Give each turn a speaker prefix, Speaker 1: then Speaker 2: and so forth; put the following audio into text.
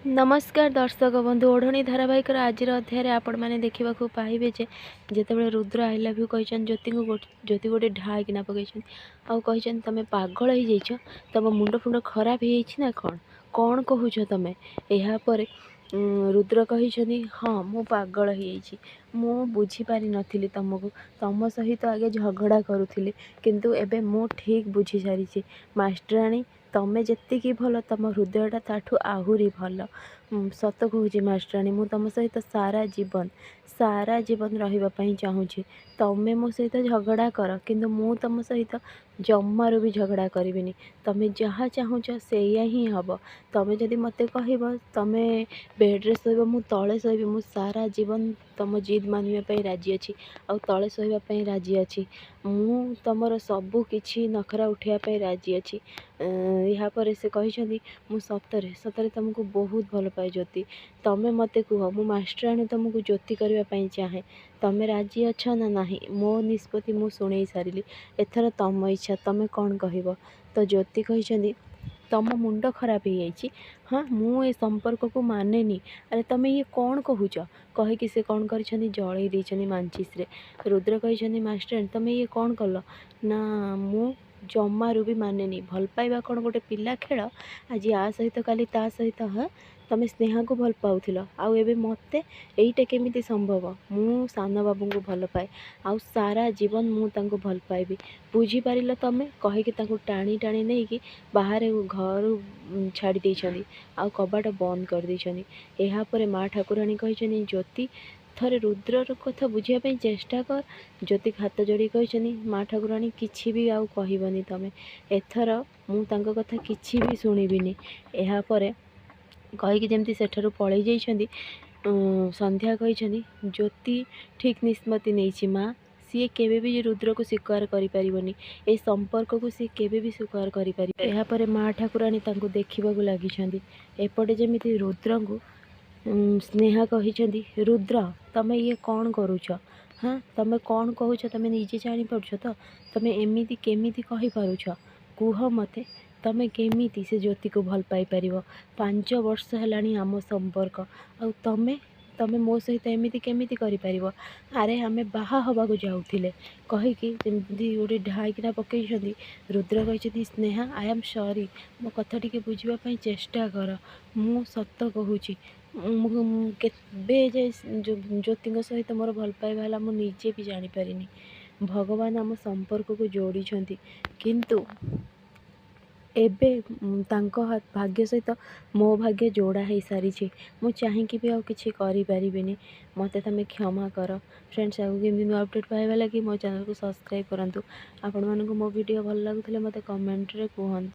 Speaker 1: नमस्कार दर्शक बंधु ओढ़णी धारावाहिक आज अध्याय आपण मैंने देखा पाइबे जिते रुद्र आई लव यू कही ज्योति को ज्योति गोटे ढाई किना पकई आउ तुम पागल हो जाइछ तुम मुंड फुंड खराब हो कौन कौन कहूछ तुम यापर रुद्र कही हाँ मु पागल हो बुझीपारी नी तुमको तुम सहित आगे झगड़ा करुली किंतु एबे मु ठीक बुझी सारी मास्टराणी तमें जी भल तुम हृदयटा ताठू आहरी भल सत कहूँ मास्टराणी मु तुम सहित सारा जीवन रही चाहूँगी तमें मो सहित झगड़ा कर किंतु मु तुम सहित जमारू भी झगड़ा करी तुम्हें जहाँ चाहूच से ही हम तुम्हें जदि मत कह तुम्हें बेड्रे शोब मु तले शोबी मु सारा जीवन तुम जिद मानवाई राजी अच्छी आउ तले शोवाई राजी अच्छी मु तुमर सबू किछि नखरा उठाइवाई राजी अच्छी यापर से कही मु सतरे सतरे तुमको बहुत भल पाए ज्योति तमें मत कह मु मास्टराणी तुमको ज्योति करने चाहे तमें राजी अच्छा ना नहीं मो निष्पत्ति मु शुणे सारी एथर तुम इच्छा तमें कौन कह तो ज्योति कही तुम मुंड खराब हो जाइए हाँ मु संपर्क को माने अरे तुम ये कौन कहूच कहीकि से कौन कर जलई देछनी मांचिस रे रुद्र कही मास्टर तुम ये कौन कल ना मु जमारू भी माने भल पाइबा कौन गोटे पिला खेल आज आ सहित काली ता सहित हाँ तुम स्नेहा को भल पाउथिल आउ एबे मते एइटा केमिति संभव मु सान बाबू को भल पाए आउ सारा जीवन मु तांको भल पाइबी बुझी पारिल तमें कहीकि तांको टाणी टाणी नहीं कि बाहर घर छाड़ी देइछनी आउ कबाट बंद कर देइछनी यापर माँ ठाकुराणी कहिछनी ज्योति थरे रुद्रर कथा बुझापी चेष्टा कर ज्योति हाथ जोड़ी कही माँ ठाकुराणी किछि भी आउ कहबनी तमें एथर मु तांको कथा किछि भी शुणिबिनी यापर कहीकि जमती सेठारु पलि जाइछन्ती संध्या कही ज्योति ठीक निष्पत्ति नहीं माँ सी केबे भी रुद्र को स्वीकार करिपारिबनी ए संपर्क को सी केबे भी स्वीकार करिपारि यापर माँ ठाकुराणी तांको देखिबाकु लागिछन्ती एपटे जेमिति रुद्र को स्नेहा कही रुद्र तुम ये कौन करुच हाँ तुम कौन कहूच तुम निजे जापार तो तुम एमती केमिति कही पारुछ कुह मते तुम केमिति से ज्योति को भल पाई पार 5 वर्ष है आम संपर्क आ तुम मो सहित एमती केमिति करिपारिबो अरे आमे बाहा हवा को जाउथिले कहीकि जमती गोटे ढाईकिना पकई रुद्र कही स्नेहा आई एम सॉरी मो कथा टिके बुझापी चेष्टा कर मु सत कहूची केबे जे ज्योति सहित मोर भल पाइबा मु निजे भी जानी पारिनी भगवान आम संपर्क को जोड़ी किंतु एबे तांको भाग्य सहित मो भाग्य जोड़ा हो सारी मु चाहिए भी आउ किछि करि परिबिनी मते तमे क्षमा कर फ्रेंड्स आगु केमती नुआ अपडेट पाइबा लगी मो चैनल को सब्सक्राइब करंतु आपण मानको मो वीडियो भल लागुथिले मते कमेंट रे कहंतु।